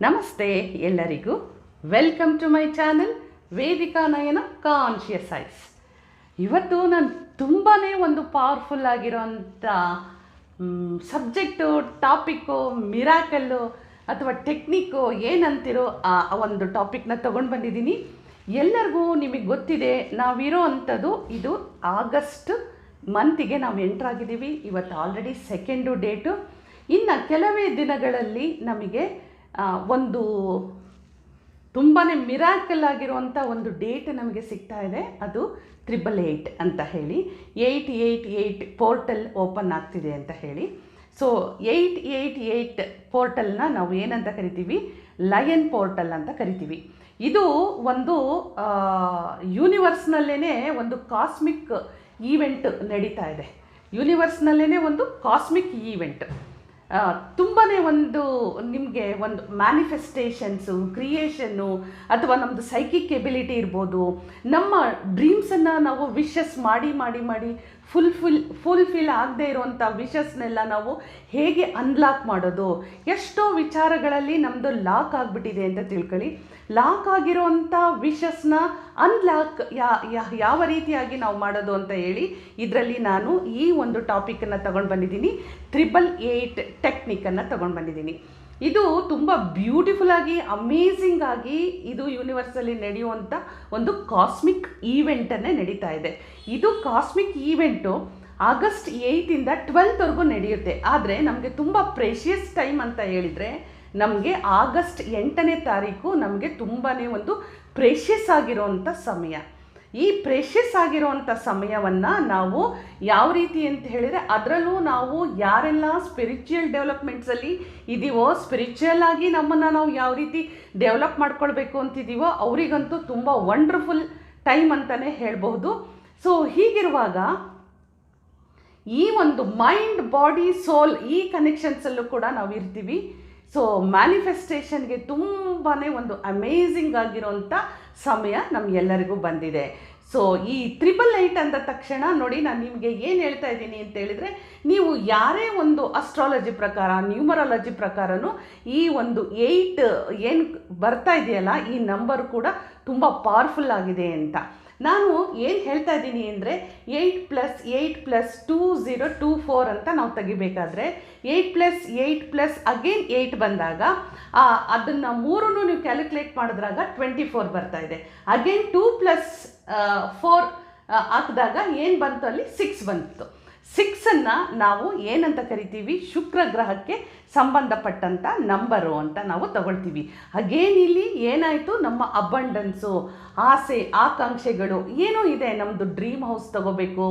ನಮಸ್ತೆ ಎಲ್ಲರಿಗೂ. Welcome to my channel Vedika Nayana conscious eyes. ಇವತ್ತು ನಾನು ತುಂಬಾ ಒಂದು ಪವರ್ಫುಲ್ ಆಗಿರೋಂಥ ಸಬ್ಜೆಕ್ಟು, ಟಾಪಿಕ್ಕು, ಮಿರಾಕಲ್ಲು ಅಥವಾ ಟೆಕ್ನಿಕ್ಕು ಏನಂತಿರೋ ಆ ಒಂದು ಟಾಪಿಕ್ನ ತೊಗೊಂಡು ಬಂದಿದ್ದೀನಿ. ಎಲ್ಲರಿಗೂ ನಿಮಗೆ ಗೊತ್ತಿದೆ, ನಾವಿರೋ ಅಂಥದ್ದು ಇದು ಆಗಸ್ಟ್ ಮಂತಿಗೆ ನಾವು ಎಂಟ್ರಾಗಿದ್ದೀವಿ. ಇವತ್ತು ಆಲ್ರೆಡಿ ಸೆಕೆಂಡು ಡೇಟು. ಇನ್ನು ಕೆಲವೇ ದಿನಗಳಲ್ಲಿ ನಮಗೆ ಒಂದು ತುಂಬಾ ಮಿರಾಕಲ್ ಆಗಿರುವಂಥ ಒಂದು ಡೇಟ್ ನಮಗೆ ಸಿಗ್ತಾ ಇದೆ. ಅದು 888 ಅಂತ ಹೇಳಿ 888 ಪೋರ್ಟಲ್ ಓಪನ್ ಆಗ್ತಿದೆ ಅಂತ ಹೇಳಿ. ಸೊ 888 ಪೋರ್ಟಲ್ನ ನಾವು ಏನಂತ ಕರಿತೀವಿ? ಲಯನ್ ಪೋರ್ಟಲ್ ಅಂತ ಕರಿತೀವಿ. ಇದು ಒಂದು ಯೂನಿವರ್ಸ್ನಲ್ಲೇ ಒಂದು ಕಾಸ್ಮಿಕ್ ಈವೆಂಟ್ ನಡೀತಾ ಇದೆ. ಯೂನಿವರ್ಸ್ನಲ್ಲೇ ಒಂದು ಕಾಸ್ಮಿಕ್ ಈವೆಂಟ್. ತುಂಬಾ ಒಂದು ನಿಮಗೆ ಒಂದು ಮ್ಯಾನಿಫೆಸ್ಟೇಷನ್ಸು, ಕ್ರಿಯೇಷನ್ನು ಅಥವಾ ನಮ್ಮದು ಸೈಕಿಕ್ ಎಬಿಲಿಟಿ ಇರ್ಬೋದು. ನಮ್ಮ ಡ್ರೀಮ್ಸನ್ನು ನಾವು ವಿಶಸ್ ಮಾಡಿ ಮಾಡಿ ಮಾಡಿ ಫುಲ್ಫಿಲ್ ಆಗದೆ ಇರುವಂಥ ವಿಶಸ್ನೆಲ್ಲ ನಾವು ಹೇಗೆ ಅನ್ಲಾಕ್ ಮಾಡೋದು. ಎಷ್ಟೋ ವಿಚಾರಗಳಲ್ಲಿ ನಮ್ಮದು ಲಾಕ್ ಆಗಿಬಿಟ್ಟಿದೆ ಅಂತ ತಿಳ್ಕೊಳ್ಳಿ. ಲಾಕ್ ಆಗಿರೋವಂಥ ವಿಶಸ್ನ ಅನ್ಲಾಕ್ ಯಾವ ರೀತಿಯಾಗಿ ನಾವು ಮಾಡೋದು ಅಂತ ಹೇಳಿ ಇದರಲ್ಲಿ ನಾನು ಈ ಒಂದು ಟಾಪಿಕನ್ನು ತಗೊಂಡು ಬಂದಿದ್ದೀನಿ. 888 ಟೆಕ್ನಿಕನ್ನು ತಗೊಂಡು ಬಂದಿದ್ದೀನಿ. ಇದು ತುಂಬ ಬ್ಯೂಟಿಫುಲ್ಲಾಗಿ, ಅಮೇಝಿಂಗ್ ಆಗಿ ಇದು ಯೂನಿವರ್ಸಲ್ಲಿ ನಡೆಯುವಂಥ ಒಂದು ಕಾಸ್ಮಿಕ್ ಈವೆಂಟನ್ನೇ ನಡೀತಾ ಇದೆ. ಇದು ಕಾಸ್ಮಿಕ್ ಈವೆಂಟು ಆಗಸ್ಟ್ 8ಇಂದ 12ವರೆಗೂ ನಡೆಯುತ್ತೆ. ಆದರೆ ನಮಗೆ ತುಂಬ ಪ್ರೆಷಿಯಸ್ ಟೈಮ್ ಅಂತ ಹೇಳಿದರೆ ನಮಗೆ ಆಗಸ್ಟ್ 8ನೇ ತಾರೀಕು ನಮಗೆ ತುಂಬಾ ಒಂದು ಪ್ರೆಷಿಯಸ್ ಆಗಿರೋವಂಥ ಸಮಯ. ಈ ಪ್ರೆಷಿಯಸ್ ಆಗಿರೋವಂಥ ಸಮಯವನ್ನು ನಾವು ಯಾವ ರೀತಿ ಅಂತ ಹೇಳಿದರೆ, ಅದರಲ್ಲೂ ನಾವು ಯಾರೆಲ್ಲ ಸ್ಪಿರಿಚುವಲ್ ಡೆವಲಪ್ಮೆಂಟ್ಸಲ್ಲಿ ಇದ್ದೀವೋ, ಸ್ಪಿರಿಚುವಲ್ ಆಗಿ ನಮ್ಮನ್ನು ನಾವು ಯಾವ ರೀತಿ ಡೆವಲಪ್ ಮಾಡ್ಕೊಳ್ಬೇಕು ಅಂತಿದ್ದೀವೋ ಅವರಿಗಂತೂ ತುಂಬ ವಂಡರ್ಫುಲ್ ಟೈಮ್ ಅಂತಲೇ ಹೇಳ್ಬೋದು. ಸೊ ಹೀಗಿರುವಾಗ ಈ ಒಂದು ಮೈಂಡ್, ಬಾಡಿ, ಸೋಲ್ ಈ ಕನೆಕ್ಷನ್ಸಲ್ಲೂ ಕೂಡ ನಾವು ಇರ್ತೀವಿ. ಸೊ ಮ್ಯಾನಿಫೆಸ್ಟೇಷನ್ಗೆ ತುಂಬಾ ಒಂದು ಅಮೇಝಿಂಗ್ ಆಗಿರೋಂಥ ಸಮಯ ನಮಗೆಲ್ಲರಿಗೂ ಬಂದಿದೆ. ಸೊ ಈ 888 ಅಂದ ತಕ್ಷಣ ನೋಡಿ, ನಾನು ನಿಮಗೆ ಏನು ಹೇಳ್ತಾ ಇದ್ದೀನಿ ಅಂತ ಹೇಳಿದರೆ, ನೀವು ಯಾರೇ ಒಂದು ಅಸ್ಟ್ರಾಲಜಿ ಪ್ರಕಾರ, ನ್ಯೂಮರಾಲಜಿ ಪ್ರಕಾರನೂ ಈ ಒಂದು 8 ಏನು ಬರ್ತಾ ಇದೆಯಲ್ಲ, ಈ ನಂಬರ್ ಕೂಡ ತುಂಬ ಪವರ್ಫುಲ್ ಆಗಿದೆ ಅಂತ ನಾನು ಏನು ಹೇಳ್ತಾ ಇದ್ದೀನಿ ಅಂದರೆ, 8 + 8 + 2024 ಅಂತ ನಾವು ತೆಗಿಬೇಕಾದ್ರೆ 8 + 8 + ಅಗೇನ್ 8 ಬಂದಾಗ ಅದನ್ನು ಮೂರನ್ನು ನೀವು ಕ್ಯಾಲ್ಕುಲೇಟ್ ಮಾಡಿದ್ರಾಗ 24 ಬರ್ತಾ ಇದೆ. ಅಗೇನ್ 2 + 4 ಹಾಕಿದಾಗ ಏನು ಬಂತು? ಅಲ್ಲಿ 6 ಬಂತು. 6ಅನ್ನು ನಾವು ಏನಂತ ಕರಿತೀವಿ? ಶುಕ್ರ ಗ್ರಹಕ್ಕೆ ಸಂಬಂಧಪಟ್ಟಂಥ ನಂಬರು ಅಂತ ನಾವು ತಗೊಳ್ತೀವಿ. ಅಗೇನ್ ಇಲ್ಲಿ ಏನಾಯಿತು? ನಮ್ಮ ಅಬಂಡೆನ್ಸು, ಆಸೆ, ಆಕಾಂಕ್ಷೆಗಳು ಏನೋ ಇದೆ. ನಮ್ಮದು ಡ್ರೀಮ್ ಹೌಸ್ ತಗೋಬೇಕು,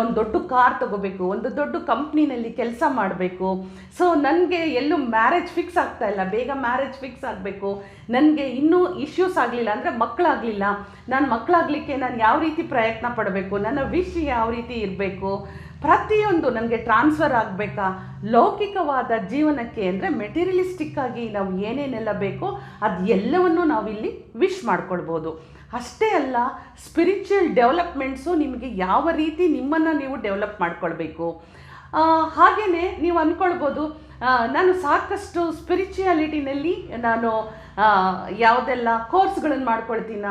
ಒಂದು ದೊಡ್ಡ ಕಾರ್ ತಗೋಬೇಕು, ಒಂದು ದೊಡ್ಡ ಕಂಪ್ನಿನಲ್ಲಿ ಕೆಲಸ ಮಾಡಬೇಕು. ಸೊ ನನಗೆ ಎಲ್ಲೂ ಮ್ಯಾರೇಜ್ ಫಿಕ್ಸ್ ಆಗ್ತಾ ಇಲ್ಲ, ಬೇಗ ಮ್ಯಾರೇಜ್ ಫಿಕ್ಸ್ ಆಗಬೇಕು. ನನಗೆ ಇನ್ನೂ ಇಶ್ಯೂಸ್ ಆಗಲಿಲ್ಲ ಅಂದರೆ ಮಕ್ಕಳಾಗಲಿಲ್ಲ, ನಾನು ಮಕ್ಕಳಾಗಲಿಕ್ಕೆ ನಾನು ಯಾವ ರೀತಿ ಪ್ರಯತ್ನ ಪಡಬೇಕು, ನನ್ನ ವಿಷ್ ಯಾವ ರೀತಿ ಇರಬೇಕು, ಪ್ರತಿಯೊಂದು ನನಗೆ ಟ್ರಾನ್ಸ್ಫರ್ ಆಗಬೇಕಾ, ಲೌಕಿಕವಾದ ಜೀವನಕ್ಕೆ ಅಂದರೆ ಮೆಟೀರಿಯಲಿಸ್ಟಿಕ್ ಆಗಿ ನಾವು ಏನೇನೆಲ್ಲ ಬೇಕೋ ಅದು ಎಲ್ಲವನ್ನು ನಾವಿಲ್ಲಿ ವಿಶ್ ಮಾಡ್ಕೊಳ್ಬೋದು. ಅಷ್ಟೇ ಅಲ್ಲ, ಸ್ಪಿರಿಚುವಲ್ ಡೆವಲಪ್ಮೆಂಟ್ಸು ನಿಮಗೆ ಯಾವ ರೀತಿ ನಿಮ್ಮನ್ನು ನೀವು ಡೆವಲಪ್ ಮಾಡ್ಕೊಳ್ಬೇಕು. ಹಾಗೆಯೇ ನೀವು ಅಂದ್ಕೊಳ್ಬೋದು, ನಾನು ಸಾಕಷ್ಟು ಸ್ಪಿರಿಚುಯಾಲಿಟಿನಲ್ಲಿ ನಾನು ಯಾವುದೆಲ್ಲ ಕೋರ್ಸ್ಗಳನ್ನು ಮಾಡ್ಕೊಳ್ತೀನ,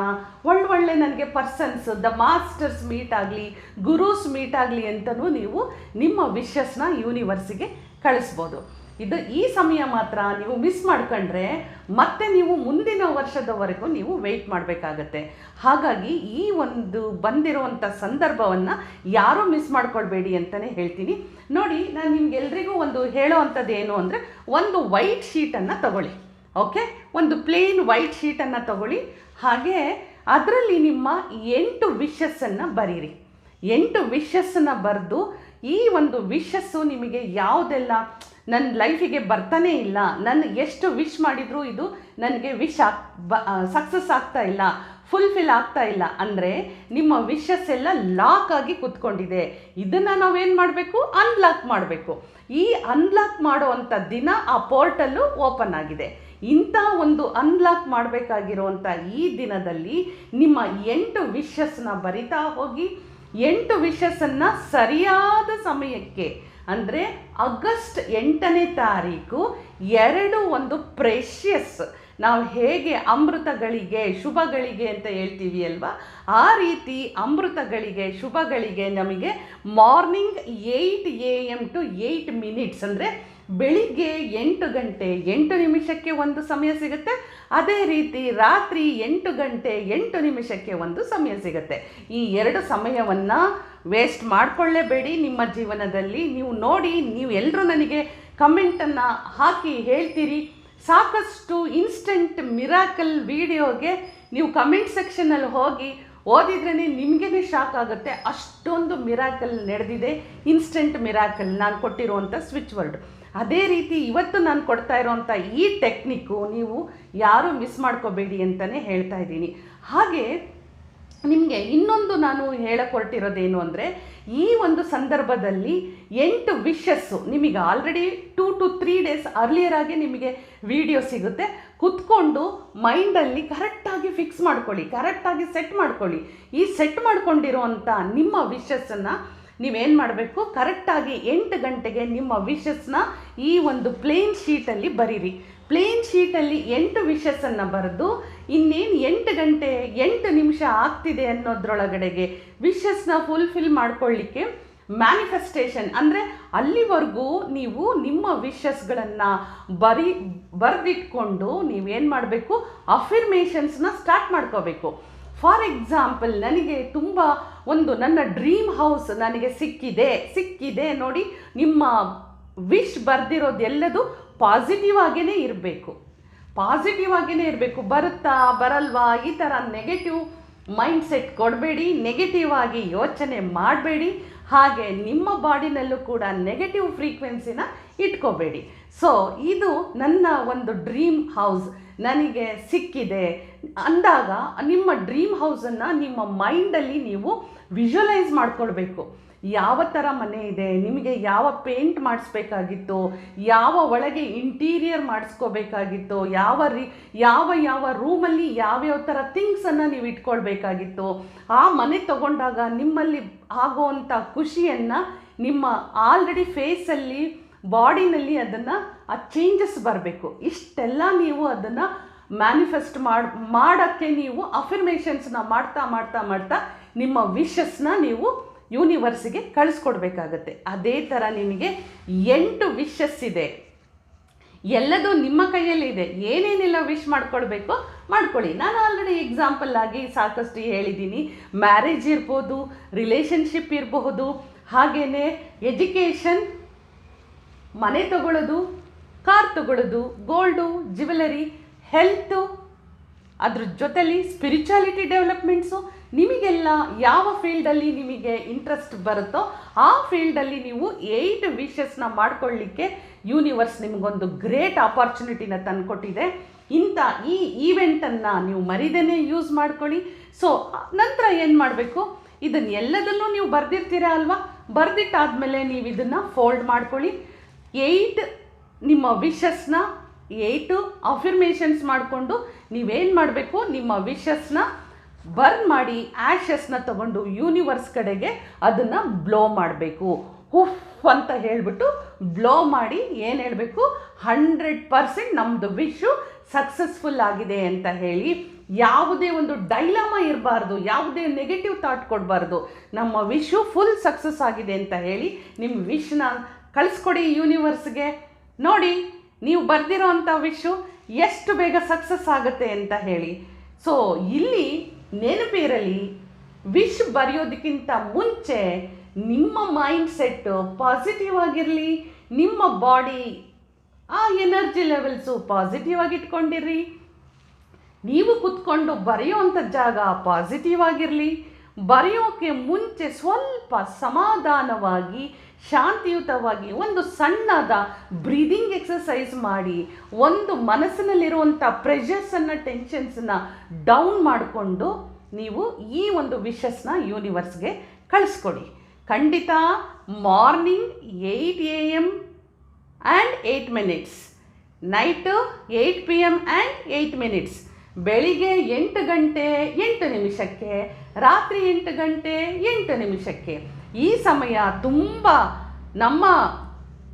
ಒಳ್ಳೊಳ್ಳೆ ನನಗೆ ಪರ್ಸನ್ಸ್, ದ ಮಾಸ್ಟರ್ಸ್ ಮೀಟ್ ಆಗಲಿ, ಗುರೂಸ್ ಮೀಟ್ ಆಗಲಿ ಅಂತಲೂ ನೀವು ನಿಮ್ಮ ವಿಶಸ್ನ ಯೂನಿವರ್ಸಿಗೆ ಕಳಿಸ್ಬೋದು. ಇದು ಈ ಸಮಯ ಮಾತ್ರ ನೀವು ಮಿಸ್ ಮಾಡ್ಕೊಂಡ್ರೆ ಮತ್ತೆ ನೀವು ಮುಂದಿನ ವರ್ಷದವರೆಗೂ ನೀವು ವೆಯ್ಟ್ ಮಾಡಬೇಕಾಗತ್ತೆ. ಹಾಗಾಗಿ ಈ ಒಂದು ಬಂದಿರುವಂಥ ಸಂದರ್ಭವನ್ನು ಯಾರೂ ಮಿಸ್ ಮಾಡ್ಕೊಳ್ಬೇಡಿ ಅಂತಲೇ ಹೇಳ್ತೀನಿ. ನೋಡಿ, ನಾನು ನಿಮ್ಗೆಲ್ರಿಗೂ ಒಂದು ಹೇಳೋ ಅಂಥದ್ದು ಏನು ಅಂದರೆ, ಒಂದು ವೈಟ್ ಶೀಟನ್ನು ತಗೊಳ್ಳಿ. ಓಕೆ, ಒಂದು ಪ್ಲೇನ್ ವೈಟ್ ಶೀಟನ್ನು ತಗೊಳ್ಳಿ. ಹಾಗೆ ಅದರಲ್ಲಿ ನಿಮ್ಮ 8 ವಿಶಸ್ಸನ್ನು ಬರೀರಿ. 8 ವಿಶಸ್ಸನ್ನು ಬರೆದು, ಈ ಒಂದು ವಿಶಸ್ಸು ನಿಮಗೆ ಯಾವುದೆಲ್ಲ ನನ್ನ ಲೈಫಿಗೆ ಬರ್ತಾನೇ ಇಲ್ಲ, ನಾನು ಎಷ್ಟು ವಿಶ್ ಮಾಡಿದರೂ ಇದು ನನಗೆ ಸಕ್ಸಸ್ ಆಗ್ತಾ ಇಲ್ಲ, ಫುಲ್ಫಿಲ್ ಆಗ್ತಾ ಇಲ್ಲ ಅಂದರೆ ನಿಮ್ಮ ವಿಶಸ್ ಎಲ್ಲ ಲಾಕ್ ಆಗಿ ಕೂತ್ಕೊಂಡಿದೆ. ಇದನ್ನು ನಾವೇನು ಮಾಡಬೇಕು? ಅನ್ಲಾಕ್ ಮಾಡಬೇಕು. ಈ ಅನ್ಲಾಕ್ ಮಾಡುವಂಥ ದಿನ ಆ ಪೋರ್ಟಲ್ಲು ಓಪನ್ ಆಗಿದೆ. ಇಂಥ ಒಂದು ಅನ್ಲಾಕ್ ಮಾಡಬೇಕಾಗಿರುವಂಥ ಈ ದಿನದಲ್ಲಿ ನಿಮ್ಮ 8 ವಿಶಸ್ನ ಬರಿತಾ ಹೋಗಿ, 8 ವಿಶಸ್ಸನ್ನು ಸರಿಯಾದ ಸಮಯಕ್ಕೆ ಅಂದರೆ ಆಗಸ್ಟ್ 8ನೇ ತಾರೀಕು 2 ಒಂದು ಪ್ರೆಷಿಯಸ್ ನಾವು ಹೇಗೆ ಅಮೃತಗಳಿಗೆ ಶುಭಗಳಿಗೆ ಅಂತ ಹೇಳ್ತೀವಿ ಅಲ್ವಾ, ಆ ರೀತಿ ಅಮೃತಗಳಿಗೆ ಶುಭಗಳಿಗೆ ನಮಗೆ ಮಾರ್ನಿಂಗ್ 8 AM to 8 minutes ಅಂದರೆ ಬೆಳಿಗ್ಗೆ 8 ಗಂಟೆ 8 ನಿಮಿಷಕ್ಕೆ ಒಂದು ಸಮಯ ಸಿಗುತ್ತೆ. ಅದೇ ರೀತಿ ರಾತ್ರಿ 8 ಗಂಟೆ 8 ನಿಮಿಷಕ್ಕೆ ಒಂದು ಸಮಯ ಸಿಗುತ್ತೆ. ಈ 2 ಸಮಯವನ್ನು ವೇಸ್ಟ್ ಮಾಡಿಕೊಳ್ಳೇಬೇಡಿ ನಿಮ್ಮ ಜೀವನದಲ್ಲಿ. ನೀವು ನೋಡಿ, ನೀವು ಎಲ್ಲರೂ ನನಗೆ ಕಮೆಂಟನ್ನು ಹಾಕಿ ಹೇಳ್ತೀರಿ. ಸಾಕಷ್ಟು ಇನ್ಸ್ಟೆಂಟ್ ಮಿರಾಕಲ್ ವಿಡಿಯೋಗೆ ನೀವು ಕಮೆಂಟ್ ಸೆಕ್ಷನಲ್ಲಿ ಹೋಗಿ ಓದಿದ್ರೇ ನಿಮಗೇ ಶಾಕ್ ಆಗುತ್ತೆ. ಅಷ್ಟೊಂದು ಮಿರಾಕಲ್ ನಡೆದಿದೆ, ಇನ್ಸ್ಟೆಂಟ್ ಮಿರಾಕಲ್ ನಾನು ಕೊಟ್ಟಿರುವಂಥ ಸ್ವಿಚ್ ವರ್ಡ್. ಅದೇ ರೀತಿ ಇವತ್ತು ನಾನು ಕೊಡ್ತಾ ಇರೋವಂಥ ಈ ಟೆಕ್ನಿಕ್ಕು ನೀವು ಯಾರೂ ಮಿಸ್ ಮಾಡ್ಕೋಬೇಡಿ ಅಂತಲೇ ಹೇಳ್ತಾ ಇದ್ದೀನಿ. ಹಾಗೆ ನಿಮಗೆ ಇನ್ನೊಂದು ನಾನು ಹೇಳಕ್ಕೆ ಹೊರಟಿರೋದೇನು ಅಂದರೆ, ಈ ಒಂದು ಸಂದರ್ಭದಲ್ಲಿ 8 ವಿಶಸ್ಸು ನಿಮಗೆ ಆಲ್ರೆಡಿ 2 to 3 days ಅರ್ಲಿಯರಾಗಿ ನಿಮಗೆ ವಿಡಿಯೋ ಸಿಗುತ್ತೆ. ಕುತ್ಕೊಂಡು ಮೈಂಡಲ್ಲಿ ಕರೆಕ್ಟಾಗಿ ಫಿಕ್ಸ್ ಮಾಡ್ಕೊಳ್ಳಿ, ಕರೆಕ್ಟಾಗಿ ಸೆಟ್ ಮಾಡ್ಕೊಳ್ಳಿ. ಈ ಸೆಟ್ ಮಾಡ್ಕೊಂಡಿರೋವಂಥ ನಿಮ್ಮ ವಿಶಸ್ಸನ್ನು ನೀವೇನು ಮಾಡಬೇಕು, ಕರೆಕ್ಟಾಗಿ 8 ಗಂಟೆಗೆ ನಿಮ್ಮ ವಿಶಸ್ನ ಈ ಒಂದು ಪ್ಲೇನ್ ಶೀಟಲ್ಲಿ ಬರೀರಿ. ಪ್ಲೇನ್ ಶೀಟಲ್ಲಿ 8 ವಿಶಸ್ಸನ್ನು ಬರೆದು ಇನ್ನೇನು 8 ಗಂಟೆ 8 ನಿಮಿಷ ಆಗ್ತಿದೆ ಅನ್ನೋದ್ರೊಳಗಡೆಗೆ ವಿಶಸ್ನ ಫುಲ್ಫಿಲ್ ಮಾಡ್ಕೊಳ್ಳಿಕ್ಕೆ ಮ್ಯಾನಿಫೆಸ್ಟೇಷನ್ ಅಂದರೆ ಅಲ್ಲಿವರೆಗೂ ನೀವು ನಿಮ್ಮ ವಿಶಸ್ಗಳನ್ನು ಬರೆದಿಟ್ಕೊಂಡು ನೀವೇನು ಮಾಡಬೇಕು, ಅಫಿರ್ಮೇಷನ್ಸ್ನ ಸ್ಟಾರ್ಟ್ ಮಾಡ್ಕೋಬೇಕು. ಫಾರ್ ಎಕ್ಸಾಂಪಲ್, ನನಗೆ ತುಂಬ ನನ್ನ ಡ್ರೀಮ್ ಹೌಸ್ ನನಗೆ ಸಿಕ್ಕಿದೆ ನೋಡಿ. ನಿಮ್ಮ ವಿಶ್ ಬರೆದಿರೋದೆಲ್ಲದು ಪಾಸಿಟಿವ್ ಆಗೇ ಇರಬೇಕು, ಬರುತ್ತಾ ಬರಲ್ವಾ ಈ ಥರ ನೆಗೆಟಿವ್ ಮೈಂಡ್ಸೆಟ್ ಕೊಡಬೇಡಿ, ನೆಗೆಟಿವ್ ಆಗಿ ಯೋಚನೆ ಮಾಡಬೇಡಿ. ಹಾಗೆ ನಿಮ್ಮ ಬಾಡಿನಲ್ಲೂ ಕೂಡ ನೆಗೆಟಿವ್ ಫ್ರೀಕ್ವೆನ್ಸಿನ ಇಟ್ಕೋಬೇಡಿ. ಸೊ ಇದು ನನ್ನ ಒಂದು ಡ್ರೀಮ್ ಹೌಸ್ ನನಗೆ ಸಿಕ್ಕಿದೆ ಅಂದಾಗ ನಿಮ್ಮ ಡ್ರೀಮ್ ಹೌಸನ್ನು ನಿಮ್ಮ ಮೈಂಡಲ್ಲಿ ನೀವು ವಿಜುವಲೈಸ್ ಮಾಡ್ಕೊಳ್ಬೇಕು. ಯಾವ ಥರ ಮನೆ ಇದೆ, ನಿಮಗೆ ಯಾವ ಪೇಂಟ್ ಮಾಡಿಸ್ಬೇಕಾಗಿತ್ತು, ಯಾವ ಒಳಗೆ ಇಂಟೀರಿಯರ್ ಮಾಡಿಸ್ಕೋಬೇಕಾಗಿತ್ತು, ಯಾವ ರೂಮಲ್ಲಿ ಯಾವ್ಯಾವ ಥರ ಥಿಂಗ್ಸನ್ನು ನೀವು ಇಟ್ಕೊಳ್ಬೇಕಾಗಿತ್ತು. ಆ ಮನೆ ತಗೊಂಡಾಗ ನಿಮ್ಮಲ್ಲಿ ಆಗೋವಂಥ ಖುಷಿಯನ್ನು ನಿಮ್ಮ ಆಲ್ರೆಡಿ ಫೇಸಲ್ಲಿ ಬಾಡಿನಲ್ಲಿ ಅದನ್ನು ಆ ಚೇಂಜಸ್ ಬರಬೇಕು. ಇಷ್ಟೆಲ್ಲ ನೀವು ಅದನ್ನು ಮ್ಯಾನಿಫೆಸ್ಟ್ ಮಾಡೋಕ್ಕೆ ನೀವು ಅಫರ್ಮೇಷನ್ಸ್ನ ಮಾಡ್ತಾ ನಿಮ್ಮ ವಿಶಸ್ನ ನೀವು ಯೂನಿವರ್ಸಿಗೆ ಕಳಿಸ್ಕೊಡ್ಬೇಕಾಗತ್ತೆ. ಅದೇ ಥರ ನಿಮಗೆ 8 ವಿಶಸ್ ಇದೆ, ಎಲ್ಲದೂ ನಿಮ್ಮ ಕೈಯಲ್ಲಿದೆ. ಏನೇನೆಲ್ಲ ವಿಶ್ ಮಾಡ್ಕೊಳ್ಬೇಕು ಮಾಡ್ಕೊಳ್ಳಿ. ನಾನು ಆಲ್ರೆಡಿ ಎಕ್ಸಾಂಪಲ್ ಆಗಿ ಸಾಕಷ್ಟು ಹೇಳಿದ್ದೀನಿ. ಮ್ಯಾರೇಜ್ ಇರ್ಬೋದು, ರಿಲೇಷನ್ಶಿಪ್ ಇರಬಹುದು, ಹಾಗೆಯೇ ಎಜುಕೇಷನ್, ಮನೆ ತಗೊಳ್ಳೋದು, ಕಾರ್ ತಗೊಳ್ಳೋದು, ಗೋಲ್ಡು, ಜ್ಯುವೆಲರಿ, ಹೆಲ್ತು, ಅದ್ರ ಜೊತೆಲಿ ಸ್ಪಿರಿಚುಯಾಲಿಟಿ ಡೆವಲಪ್ಮೆಂಟ್ಸು. ನಿಮಗೆಲ್ಲ ಯಾವ ಫೀಲ್ಡಲ್ಲಿ ನಿಮಗೆ ಇಂಟ್ರೆಸ್ಟ್ ಬರುತ್ತೋ ಆ ಫೀಲ್ಡಲ್ಲಿ ನೀವು 8 ವಿಶಸ್ನ ಮಾಡ್ಕೊಳ್ಳಿಕ್ಕೆ ಯೂನಿವರ್ಸ್ ನಿಮಗೊಂದು ಗ್ರೇಟ್ ಆಪರ್ಚುನಿಟಿನ ತಂದುಕೊಟ್ಟಿದೆ. ಈ ಈವೆಂಟನ್ನು ನೀವು ಮರಿದೇನೆ ಯೂಸ್ ಮಾಡ್ಕೊಳ್ಳಿ. ಸೊ ನಂತರ ಏನು ಮಾಡಬೇಕು, ಇದನ್ನೆಲ್ಲದನ್ನು ನೀವು ಬರೆದಿರ್ತೀರ ಅಲ್ವಾ, ಬರೆದಿಟ್ಟಾದಮೇಲೆ ನೀವು ಇದನ್ನು ಫೋಲ್ಡ್ ಮಾಡ್ಕೊಳ್ಳಿ. 8 ನಿಮ್ಮ ವಿಶಸ್ನ 8 ಅಫರ್ಮೇಷನ್ಸ್ ಮಾಡಿಕೊಂಡು ನೀವೇನು ಮಾಡಬೇಕು, ನಿಮ್ಮ ವಿಶಸ್ನ ಬರ್ನ್ ಮಾಡಿ ಆ್ಯಶಸ್ನ ತಗೊಂಡು ಯೂನಿವರ್ಸ್ ಕಡೆಗೆ ಅದನ್ನು ಬ್ಲೋ ಮಾಡಬೇಕು. ಹುಫ್ ಅಂತ ಹೇಳಿಬಿಟ್ಟು ಬ್ಲೋ ಮಾಡಿ ಏನು ಹೇಳಬೇಕು, 100% ನಮ್ಮದು ವಿಶು ಸಕ್ಸಸ್ಫುಲ್ ಆಗಿದೆ ಅಂತ ಹೇಳಿ. ಯಾವುದೇ ಒಂದು ಡೈಲಾಮ ಇರಬಾರ್ದು, ಯಾವುದೇ ನೆಗೆಟಿವ್ ಥಾಟ್ ಕೊಡಬಾರ್ದು. ನಮ್ಮ ವಿಶು ಫುಲ್ ಸಕ್ಸಸ್ ಆಗಿದೆ ಅಂತ ಹೇಳಿ ನಿಮ್ಮ ವಿಶ್ನ ಕಳಿಸ್ಕೊಡಿ ಯೂನಿವರ್ಸ್ಗೆ. ನೋಡಿ ನೀವು ಬರೆದಿರೋ ಅಂಥ ವಿಶು ಎಷ್ಟು ಬೇಗ ಸಕ್ಸಸ್ ಆಗುತ್ತೆ ಅಂತ ಹೇಳಿ. ಸೊ ಇಲ್ಲಿ ನೆನಪಿರಲಿ, ವಿಶ್ ಬರೆಯೋದಕ್ಕಿಂತ ಮುಂಚೆ ನಿಮ್ಮ ಮೈಂಡ್ ಸೆಟ್ಟು ಪಾಸಿಟಿವ್ ಆಗಿರಲಿ, ನಿಮ್ಮ ಬಾಡಿ ಆ ಎನರ್ಜಿ ಲೆವೆಲ್ಸು ಪಾಸಿಟಿವ್ ಆಗಿ ಇಟ್ಕೊಂಡಿರ್ರಿ. ನೀವು ಕೂತ್ಕೊಂಡು ಬರೆಯೋವಂಥ ಜಾಗ ಪಾಸಿಟಿವ್ ಆಗಿರಲಿ. ಬರೆಯೋಕ್ಕೆ ಮುಂಚೆ ಸ್ವಲ್ಪ ಸಮಾಧಾನವಾಗಿ ಶಾಂತಿಯುತವಾಗಿ ಒಂದು ಸಣ್ಣದ ಬ್ರೀದಿಂಗ್ ಎಕ್ಸಸೈಸ್ ಮಾಡಿ, ಒಂದು ಮನಸ್ಸಿನಲ್ಲಿರುವಂಥ ಪ್ರೆಷರ್ಸನ್ನು ಟೆನ್ಷನ್ಸನ್ನು ಡೌನ್ ಮಾಡಿಕೊಂಡು ನೀವು ಈ ಒಂದು ವಿಶಸ್ನ ಯೂನಿವರ್ಸ್ಗೆ ಕಳಿಸ್ಕೊಡಿ. ಖಂಡಿತ morning 8 AM and 8 minutes, night 8 PM and 8 minutes, ಬೆಳಿಗ್ಗೆ 8 ಗಂಟೆ 8 ನಿಮಿಷಕ್ಕೆ, ರಾತ್ರಿ 8 ಗಂಟೆ 8 ನಿಮಿಷಕ್ಕೆ. ಈ ಸಮಯ ತುಂಬ ನಮ್ಮ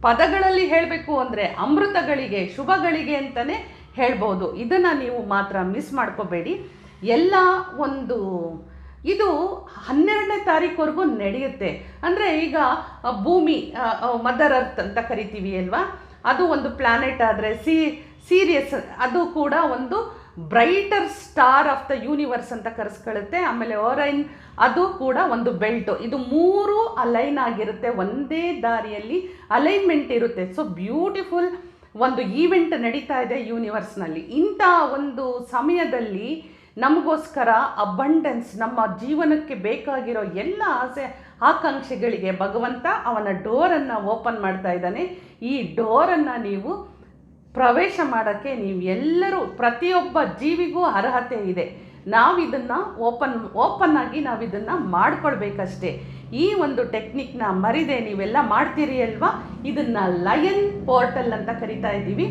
ಪದಗಳಲ್ಲಿ ಹೇಳಬೇಕು ಅಂದರೆ ಅಮೃತಗಳಿಗೆ ಶುಭಗಳಿಗೆ ಅಂತಲೇ ಹೇಳ್ಬೋದು. ಇದನ್ನು ನೀವು ಮಾತ್ರ ಮಿಸ್ ಮಾಡ್ಕೋಬೇಡಿ. ಎಲ್ಲ ಒಂದು ಇದು 12ನೇ ತಾರೀಕುವರೆಗೂ ನಡೆಯುತ್ತೆ. ಅಂದರೆ ಈಗ ಭೂಮಿ ಮದರ್ ಅರ್ತ್ ಅಂತ ಕರಿತೀವಿ ಅಲ್ವಾ, ಅದು ಒಂದು ಪ್ಲ್ಯಾನೆಟ್ ಆದರೆ ಸೀರಿಯಸ್ ಅದು ಕೂಡ ಒಂದು brighter star of the universe ಅಂತ ಕರೆಸ್ಕೊಳ್ಳುತ್ತೆ. ಆಮೇಲೆ ಓರೈನ್ ಅದು ಕೂಡ ಒಂದು ಬೆಲ್ಟು. ಇದು 3 ಅಲೈನ್ ಆಗಿರುತ್ತೆ, ಒಂದೇ ದಾರಿಯಲ್ಲಿ ಅಲೈನ್ಮೆಂಟ್ ಇರುತ್ತೆ. ಸೊ ಬ್ಯೂಟಿಫುಲ್ ಒಂದು ಈವೆಂಟ್ ನಡೀತಾ ಇದೆ ಯೂನಿವರ್ಸ್ನಲ್ಲಿ. ಇಂಥ ಒಂದು ಸಮಯದಲ್ಲಿ ನಮಗೋಸ್ಕರ ಅಬಂಡೆನ್ಸ್, ನಮ್ಮ ಜೀವನಕ್ಕೆ ಬೇಕಾಗಿರೋ ಎಲ್ಲ ಆಸೆ ಆಕಾಂಕ್ಷೆಗಳಿಗೆ ಭಗವಂತ ಅವನ ಡೋರನ್ನು ಓಪನ್ ಮಾಡ್ತಾ ಇದ್ದಾನೆ. ಈ ಡೋರನ್ನು ನೀವು ಪ್ರವೇಶ ಮಾಡೋಕ್ಕೆ ನೀವೆಲ್ಲರೂ, ಪ್ರತಿಯೊಬ್ಬ ಜೀವಿಗೂ ಅರ್ಹತೆ ಇದೆ. ನಾವಿದನ್ನು ಓಪನ್ ಆಗಿ ನಾವಿದನ್ನು ಮಾಡ್ಕೊಳ್ಬೇಕಷ್ಟೇ. ಈ ಒಂದು ಟೆಕ್ನಿಕ್ನ ಮರಿದೆ ನೀವೆಲ್ಲ ಮಾಡ್ತೀರಿ ಅಲ್ವಾ. ಇದನ್ನು ಲಯನ್ ಪೋರ್ಟಲ್ ಅಂತ ಕರಿತಾ ಇದ್ದೀವಿ.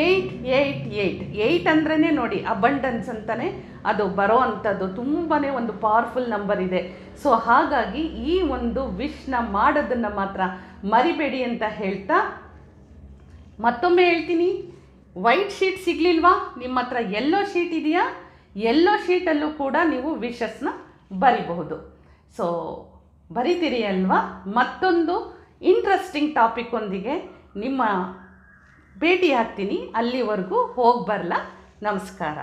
888 ಅಂದ್ರೇ ನೋಡಿ ಅಬಂಡನ್ಸ್ ಅಂತಲೇ ಅದು ಬರೋ ಅಂಥದ್ದು. ತುಂಬಾ ಒಂದು ಪವರ್ಫುಲ್ ನಂಬರ್ ಇದೆ. ಸೊ ಹಾಗಾಗಿ ಈ ಒಂದು ವಿಶ್ನ ಮಾಡೋದನ್ನು ಮಾತ್ರ ಮರಿಬೇಡಿ ಅಂತ ಹೇಳ್ತಾ ಮತ್ತೊಮ್ಮೆ ಹೇಳ್ತೀನಿ, ವೈಟ್ ಶೀಟ್ ಸಿಗಲಿಲ್ವಾ, ನಿಮ್ಮ ಹತ್ರ ಯೆಲ್ಲೋ ಶೀಟ್ ಇದೆಯಾ, ಯೆಲ್ಲೋ ಶೀಟಲ್ಲೂ ಕೂಡ ನೀವು ವಿಶಸ್ನ ಬರಿಬಹುದು. ಸೊ ಬರಿತೀರಿ ಅಲ್ವಾ. ಮತ್ತೊಂದು ಇಂಟ್ರೆಸ್ಟಿಂಗ್ ಟಾಪಿಕ್ ಒಂದಿಗೆ ನಿಮ್ಮ ಭೇಟಿ ಆಗ್ತೀನಿ. ಅಲ್ಲಿವರೆಗೂ ಹೋಗಿ ಬರಲ್ಲ. ನಮಸ್ಕಾರ.